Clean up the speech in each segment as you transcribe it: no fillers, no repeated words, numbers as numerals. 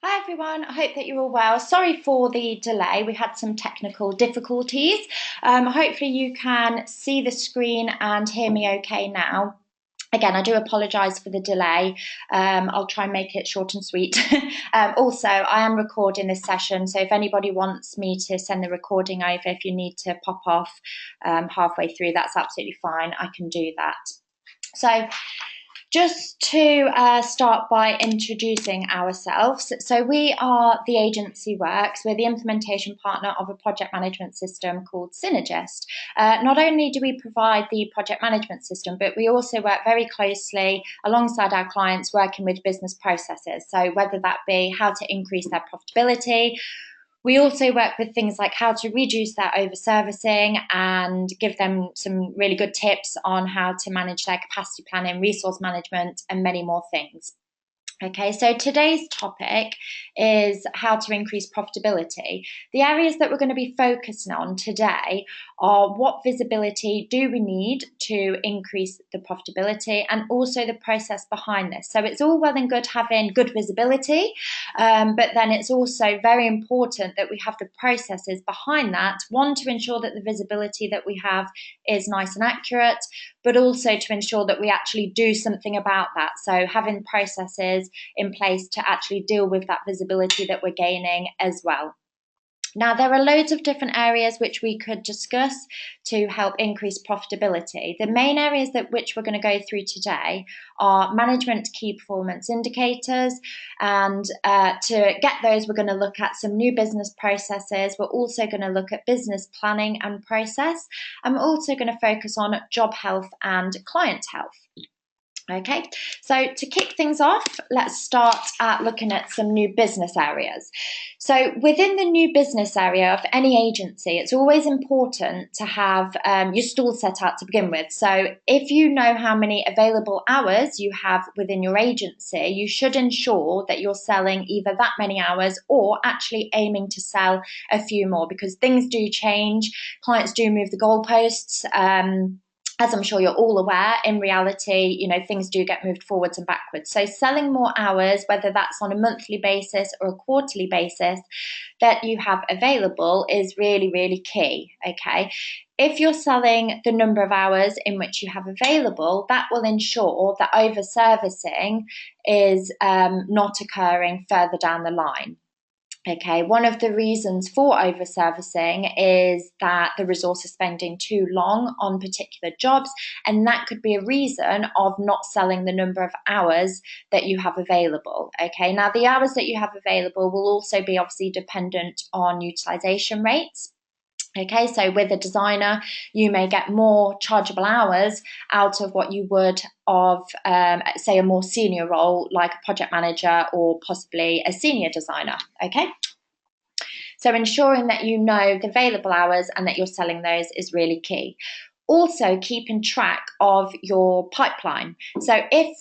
Hi everyone, I hope that you're all well. Sorry for the delay, we had some technical difficulties. Hopefully you can see the screen and hear me okay now. Again, I do apologise for the delay. I'll try and make it short and sweet. Also, I am recording this session, so if anybody wants me to send the recording over, if you need to pop off halfway through, that's absolutely fine. I can do that. So, just to start by introducing ourselves. So we are the agency Works. We're the implementation partner of a project management system called Synergist. Not only do we provide the project management system, but we also work very closely alongside our clients working with business processes. So whether that be how to increase their profitability, we also work with things like how to reduce their over-servicing and give them some really good tips on how to manage their capacity planning, resource management, and many more things. Okay, so today's topic is how to increase profitability. The areas that we're going to be focusing on today are what visibility do we need to increase the profitability and also the process behind this. So it's all well and good having good visibility, but then it's also very important that we have the processes behind that. One, to ensure that the visibility that we have is nice and accurate, but also to ensure that we actually do something about that. So having processes in place to actually deal with that visibility that we're gaining as well. Now, there are loads of different areas which we could discuss to help increase profitability. The main areas that which we're going to go through today are management key performance indicators, and to get those, we're going to look at some new business processes. We're also going to look at business planning and process, and we're also going to focus on job health and client health. Okay, so to kick things off, let's start at looking at some new business areas. So within the new business area of any agency, it's always important to have your stall set out to begin with. So if you know how many available hours you have within your agency, you should ensure that you're selling either that many hours or actually aiming to sell a few more, because things do change, clients do move the goalposts. As I'm sure you're all aware, in reality, things do get moved forwards and backwards. So selling more hours, whether that's on a monthly basis or a quarterly basis, that you have available is really, really key, okay? If you're selling the number of hours in which you have available, that will ensure that over-servicing is not occurring further down the line. Okay, one of the reasons for over-servicing is that the resource is spending too long on particular jobs, and that could be a reason of not selling the number of hours that you have available. Okay, now the hours that you have available will also be obviously dependent on utilization rates. Okay, so with a designer, you may get more chargeable hours out of what you would of, say, a more senior role like a project manager or possibly a senior designer. Okay, so ensuring that you know the available hours and that you're selling those is really key. Also, keeping track of your pipeline. So if,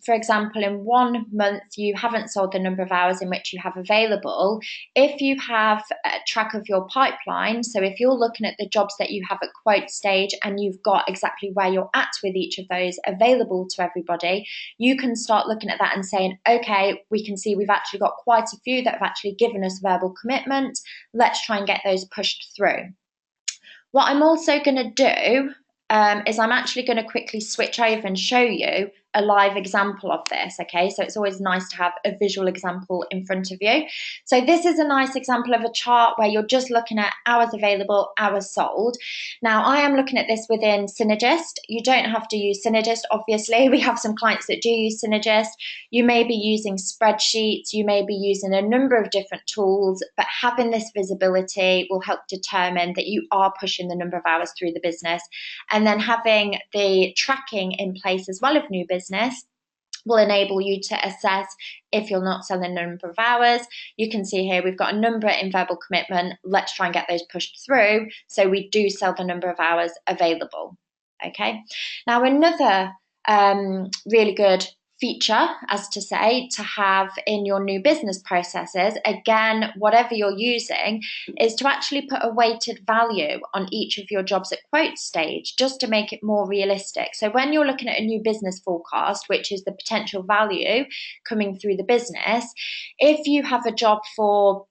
for example, in 1 month you haven't sold the number of hours in which you have available, if you have a track of your pipeline, so if you're looking at the jobs that you have at quote stage and you've got exactly where you're at with each of those available to everybody, you can start looking at that and saying, okay, we can see we've actually got quite a few that have actually given us verbal commitment. Let's try and get those pushed through. What I'm also going to do is I'm actually going to quickly switch over and show you a live example of this, okay? So it's always nice to have a visual example in front of you. So this is a nice example of a chart where you're just looking at hours available, hours sold. Now, I am looking at this within Synergist. You don't have to use Synergist, obviously. We have some clients that do use Synergist. You may be using spreadsheets, you may be using a number of different tools, but having this visibility will help determine that you are pushing the number of hours through the business. And then having the tracking in place as well of new business will enable you to assess if you're not selling the number of hours. You can see here we've got a number in verbal commitment. Let's try and get those pushed through so we do sell the number of hours available. Okay. Now, another really good feature, as to say, to have in your new business processes, again, whatever you're using, is to actually put a weighted value on each of your jobs at quote stage, just to make it more realistic. So when you're looking at a new business forecast, which is the potential value coming through the business, if you have a job for,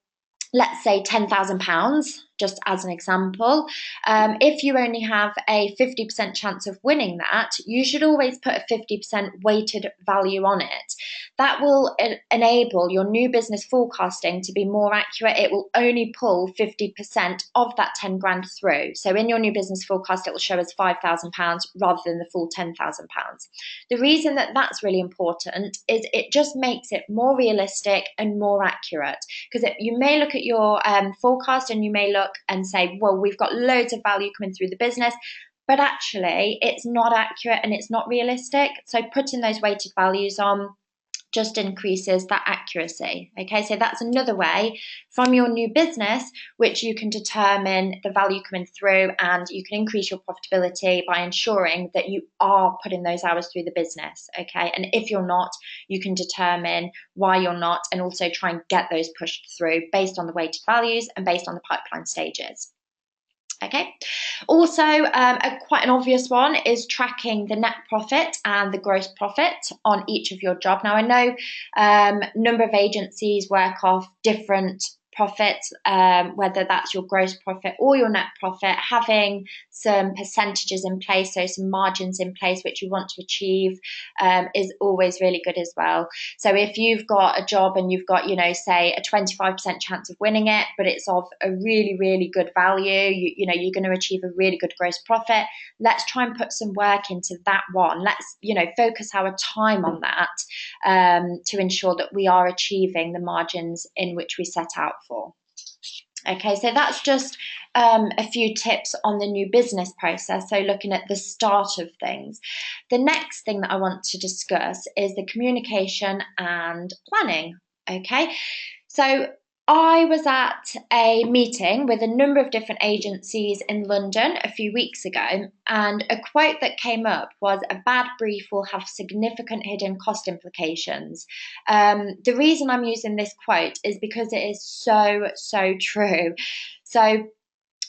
let's say, £10,000, just as an example, if you only have a 50% chance of winning that, you should always put a 50% weighted value on it. That will enable your new business forecasting to be more accurate. It will only pull 50% of that 10 grand through. So in your new business forecast, it will show as £5,000 rather than the full £10,000. The reason that that's really important is it just makes it more realistic and more accurate, because you may look at your forecast and you may look and say, well, we've got loads of value coming through the business, but actually it's not accurate and it's not realistic. So putting those weighted values on just increases that accuracy. Okay, so that's another way from your new business which you can determine the value coming through, and you can increase your profitability by ensuring that you are putting those hours through the business. Okay, and if you're not, you can determine why you're not, and also try and get those pushed through based on the weighted values and based on the pipeline stages. Okay. Also, quite an obvious one is tracking the net profit and the gross profit on each of your job. Now, I know a number of agencies work off different profits, whether that's your gross profit or your net profit, having some percentages in place, so some margins in place which you want to achieve, is always really good as well. So if you've got a job and you've got, say a 25% chance of winning it, but it's of a really, really good value, you're going to achieve a really good gross profit, let's try and put some work into that one. Let's, focus our time on that, to ensure that we are achieving the margins in which we set out for. Okay, so that's just a few tips on the new business process, so looking at the start of things. The next thing that I want to discuss is the communication and planning. Okay, so I was at a meeting with a number of different agencies in London a few weeks ago, and a quote that came up was, "A bad brief will have significant hidden cost implications." The reason I'm using this quote is because it is so, so true. So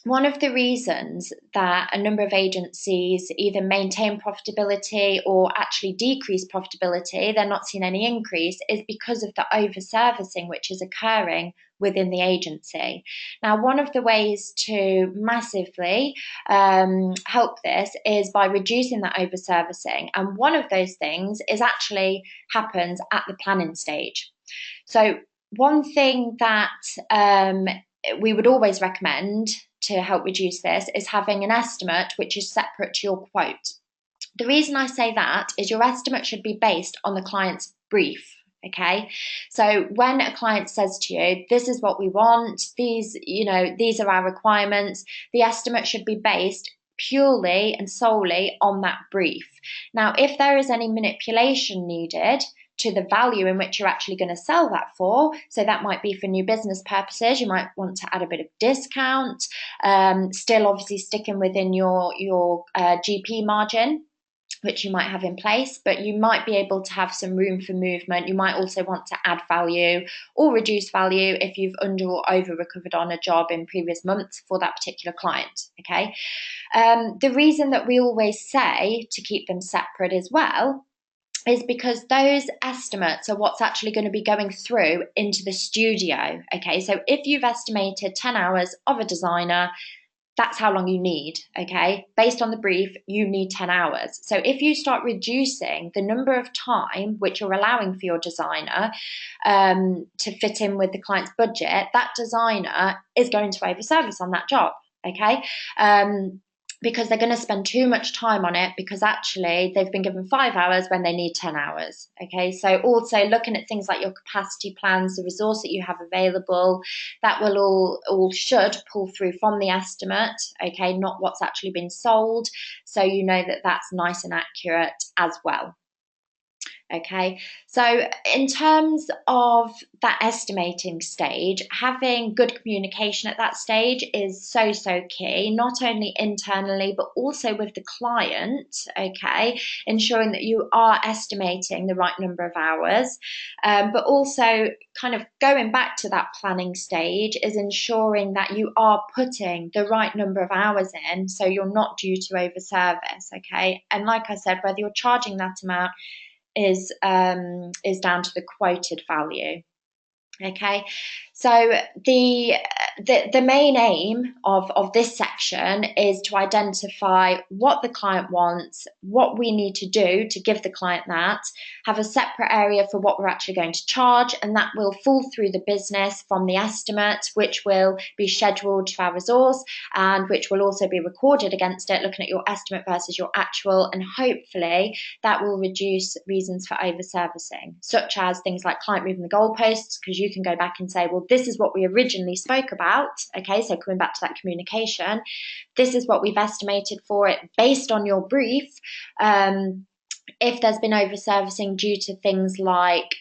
one of the reasons that a number of agencies either maintain profitability or actually decrease profitability, they're not seeing any increase, is because of the over-servicing which is occurring within the agency. Now, one of the ways to massively help this is by reducing that over-servicing. And one of those things is actually happens at the planning stage. So one thing that we would always recommend to help reduce this is having an estimate which is separate to your quote. The reason I say that is your estimate should be based on the client's brief. Okay, so when a client says to you, "This is what we want, these are our requirements," the estimate should be based purely and solely on that brief. Now, if there is any manipulation needed to the value in which you're actually going to sell that for, so that might be for new business purposes, you might want to add a bit of discount, still obviously sticking within your GP margin, which you might have in place, but you might be able to have some room for movement. You might also want to add value or reduce value if you've under or over recovered on a job in previous months for that particular client. Okay, the reason that we always say to keep them separate as well is because those estimates are what's actually going to be going through into the studio. Okay, so if you've estimated 10 hours of a designer, that's how long you need. Okay, based on the brief, you need 10 hours. So if you start reducing the number of time which you're allowing for your designer to fit in with the client's budget, that designer is going to overservice on that job. Okay, because they're going to spend too much time on it, because actually they've been given 5 hours when they need 10 hours. Okay, so also looking at things like your capacity plans, the resource that you have available, that will all should pull through from the estimate, okay, not what's actually been sold. So you know that that's nice and accurate as well. Okay, so in terms of that estimating stage, having good communication at that stage is so, so key, not only internally, but also with the client, okay, ensuring that you are estimating the right number of hours, but also kind of going back to that planning stage is ensuring that you are putting the right number of hours in so you're not due to overservice, okay, and like I said, whether you're charging that amount is down to the quoted value. Okay, so the main aim of this section is to identify what the client wants, what we need to do to give the client that, have a separate area for what we're actually going to charge, and that will fall through the business from the estimate, which will be scheduled to our resource and which will also be recorded against it, looking at your estimate versus your actual, and hopefully that will reduce reasons for overservicing, such as things like client moving the goalposts, because you can go back and say, well, this is what we originally spoke about. Okay, so coming back to that communication, this is what we've estimated for it based on your brief. If there's been overservicing due to things like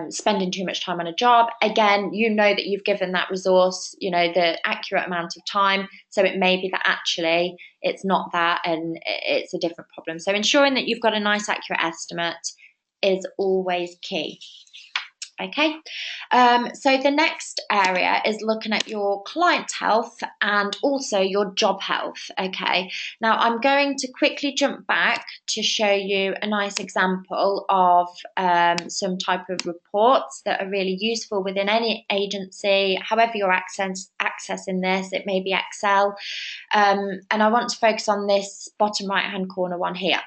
spending too much time on a job, again, you know that you've given that resource, you know, the accurate amount of time. So it may be that actually it's not that and it's a different problem. So ensuring that you've got a nice, accurate estimate is always key. Okay, so the next area is looking at your client health and also your job health. Okay, now I'm going to quickly jump back to show you a nice example of some type of reports that are really useful within any agency, however you're accessing this. It may be Excel, and I want to focus on this bottom right hand corner one here.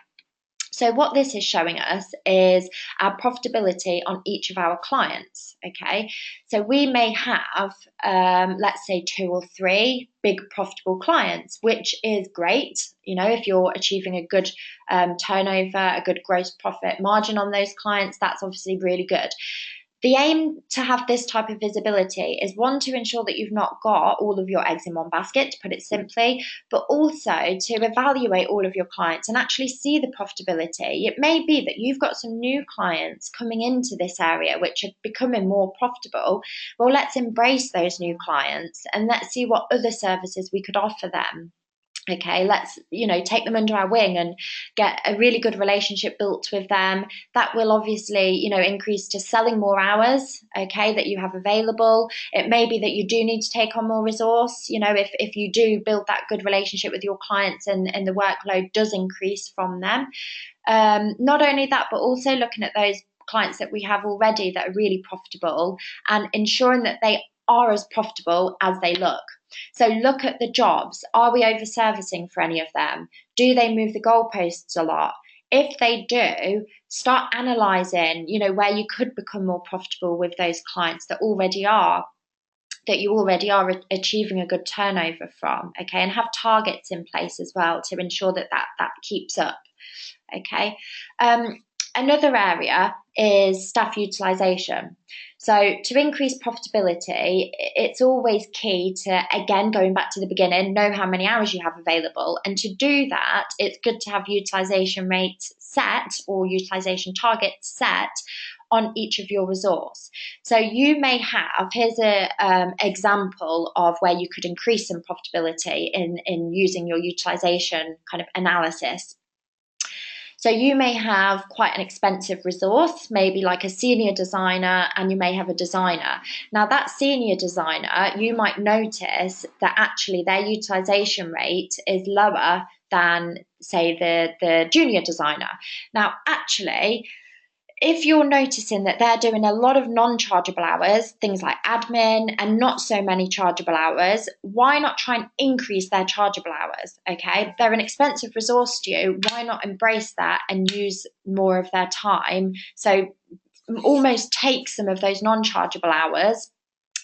So what this is showing us is our profitability on each of our clients, okay? So we may have, let's say 2 or 3 big profitable clients, which is great, you know, if you're achieving a good turnover, a good gross profit margin on those clients, that's obviously really good. The aim to have this type of visibility is, one, to ensure that you've not got all of your eggs in one basket, to put it simply, but also to evaluate all of your clients and actually see the profitability. It may be that you've got some new clients coming into this area which are becoming more profitable. Well, let's embrace those new clients and let's see what other services we could offer them. Okay, let's, you know, take them under our wing and get a really good relationship built with them. That will obviously, you know, increase to selling more hours, okay, that you have available. It may be that you do need to take on more resource, you know, if you do build that good relationship with your clients and the workload does increase from them. Not only that, but also looking at those clients that we have already that are really profitable and ensuring that they are as profitable as they look. So look at the jobs. Are we overservicing for any of them? Do they move the goalposts a lot? If they do, start analysing, you know, where you could become more profitable with those clients that you already are achieving a good turnover from, okay, and have targets in place as well to ensure that keeps up, okay. Another area is staff utilisation. So to increase profitability, it's always key to, again, going back to the beginning, know how many hours you have available. And to do that, it's good to have utilisation rates set or utilisation targets set on each of your resource. So you may have, here's an example of where you could increase some profitability in using your utilisation kind of analysis. So you may have quite an expensive resource, maybe like a senior designer, and you may have a designer. Now that senior designer, you might notice that actually their utilization rate is lower than, say, the junior designer. Now, actually, if you're noticing that they're doing a lot of non-chargeable hours, things like admin, and not so many chargeable hours, why not try and increase their chargeable hours? Okay, they're an expensive resource to you. Why not embrace that and use more of their time? So almost take some of those non-chargeable hours,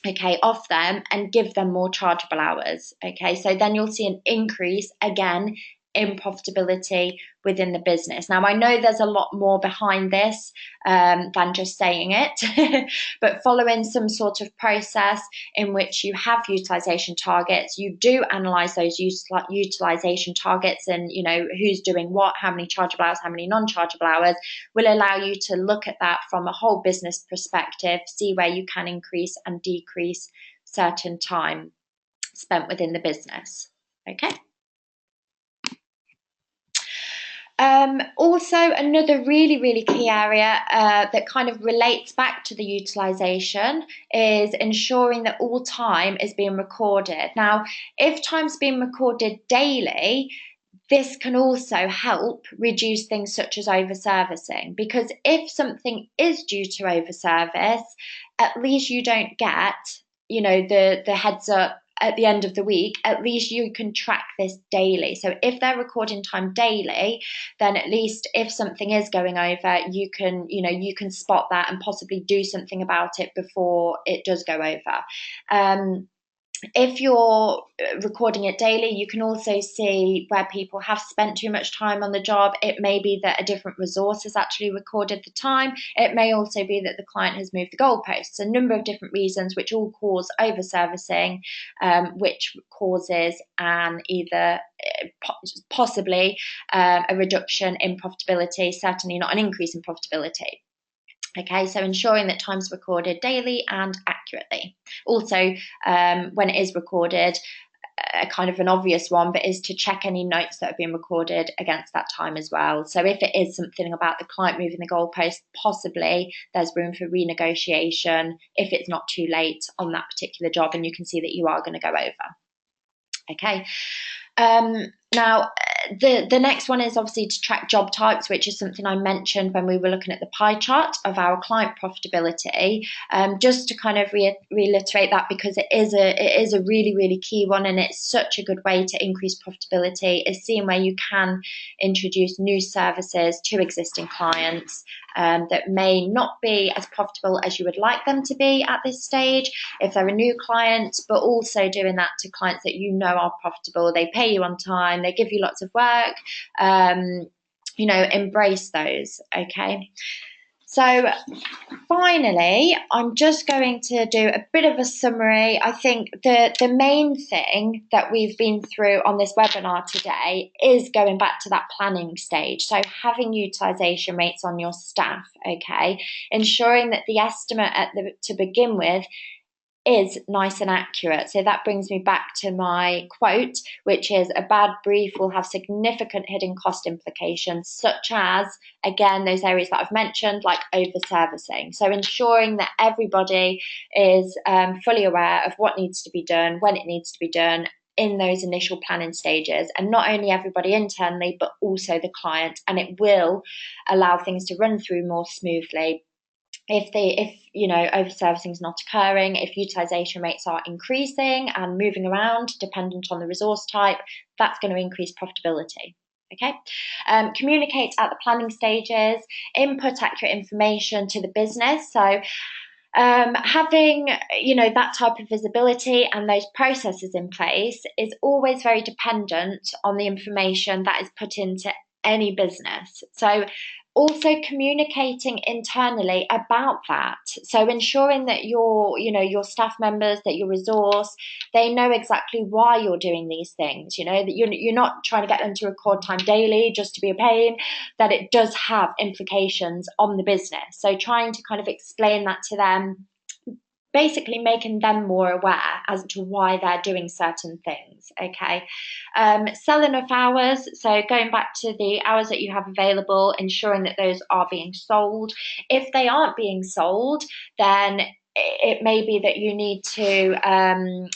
okay, off them and give them more chargeable hours. Okay, so then you'll see an increase again in profitability within the business. Now, I know there's a lot more behind this than just saying it, but following some sort of process in which you have utilization targets, you do analyze those utilization targets and, who's doing what, how many chargeable hours, how many non-chargeable hours, will allow you to look at that from a whole business perspective, see where you can increase and decrease certain time spent within the business. Okay. Also, another really, really key area that kind of relates back to the utilization is ensuring that all time is being recorded. Now, if time's being recorded daily, this can also help reduce things such as overservicing, because if something is due to overservice, at least you don't get, the heads up at the end of the week. At least you can track this daily. So if they're recording time daily, then at least if something is going over, you can spot that and possibly do something about it before it does go over. If you're recording it daily, you can also see where people have spent too much time on the job. It may be that a different resource has actually recorded the time. It may also be that the client has moved the goalposts. A number of different reasons which all cause over-servicing, which causes possibly a reduction in profitability, certainly not an increase in profitability. Okay, so ensuring that time's recorded daily and accurately. Also, when it is recorded, kind of an obvious one, but is to check any notes that have been recorded against that time as well. So if it is something about the client moving the goalpost, possibly there's room for renegotiation if it's not too late on that particular job and you can see that you are going to go over. Okay. Now, the next one is obviously to track job types, which is something I mentioned when we were looking at the pie chart of our client profitability. Just to kind of reiterate that, because it is a really, really key one, and it's such a good way to increase profitability, is seeing where you can introduce new services to existing clients that may not be as profitable as you would like them to be at this stage if they're a new client, but also doing that to clients that are profitable. They pay you on time, they give you lots of work, embrace those. Okay. So finally, I'm just going to do a bit of a summary. I think the main thing that we've been through on this webinar today is going back to that planning stage. So having utilisation rates on your staff, okay, ensuring that the estimate to begin with is nice and accurate. So that brings me back to my quote, which is, a bad brief will have significant hidden cost implications, such as, again, those areas that I've mentioned, like over-servicing. So ensuring that everybody is fully aware of what needs to be done, when it needs to be done, in those initial planning stages, and not only everybody internally, but also the client, and it will allow things to run through more smoothly. If over-servicing is not occurring, if utilization rates are increasing and moving around dependent on the resource type, that's going to increase profitability. Okay. Communicate at the planning stages, input accurate information to the business. So having that type of visibility and those processes in place is always very dependent on the information that is put into any business. So also communicating internally about that. So ensuring that your staff members, that your resource, they know exactly why you're doing these things, that you're not trying to get them to record time daily just to be a pain, that it does have implications on the business. So trying to kind of explain that to them, basically making them more aware as to why they're doing certain things. Okay. Sell enough hours. So going back to the hours that you have available, ensuring that those are being sold. If they aren't being sold, then it may be that you need to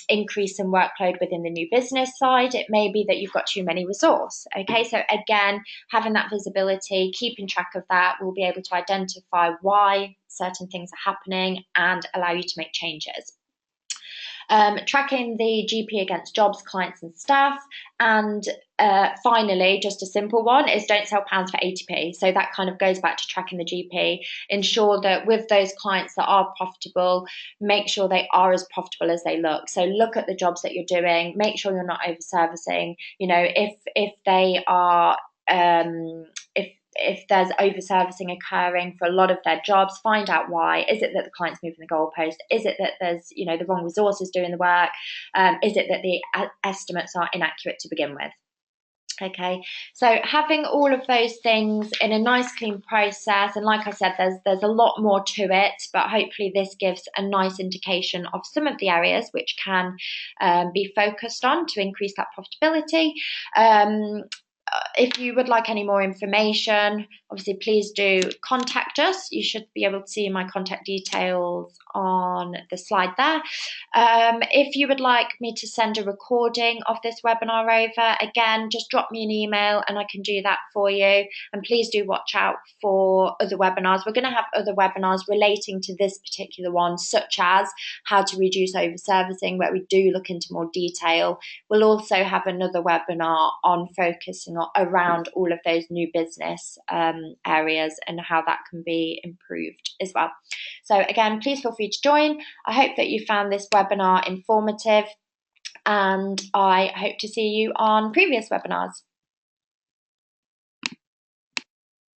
increase some workload within the new business side. It may be that you've got too many resource. Okay, so again, having that visibility, keeping track of that, will be able to identify why certain things are happening and allow you to make changes. tracking the GP against jobs, clients, and staff. And finally, just a simple one is don't sell pounds for 80p. So that kind of goes back to tracking the GP. Ensure that with those clients that are profitable, make sure they are as profitable as they look. So look at the jobs that you're doing, make sure you're not over servicing. You know, if they are if there's over servicing occurring for a lot of their jobs, find out why. Is it that the client's moving the goalpost? Is it that there's, you know, the wrong resources doing the work? Is it that the estimates are inaccurate to begin with? Okay, so having all of those things in a nice clean process, and like I said, there's a lot more to it, but hopefully this gives a nice indication of some of the areas which can be focused on to increase that profitability. If you would like any more information, obviously please do contact us. You should be able to see my contact details on the slide there. If you would like me to send a recording of this webinar over, again, just drop me an email and I can do that for you. And please do watch out for other webinars. We're going to have other webinars relating to this particular one, such as how to reduce over servicing, where we do look into more detail. We'll also have another webinar on focusing around all of those new business areas and how that can be improved as well. So again, please feel free to join. I hope that you found this webinar informative, and I hope to see you on previous webinars.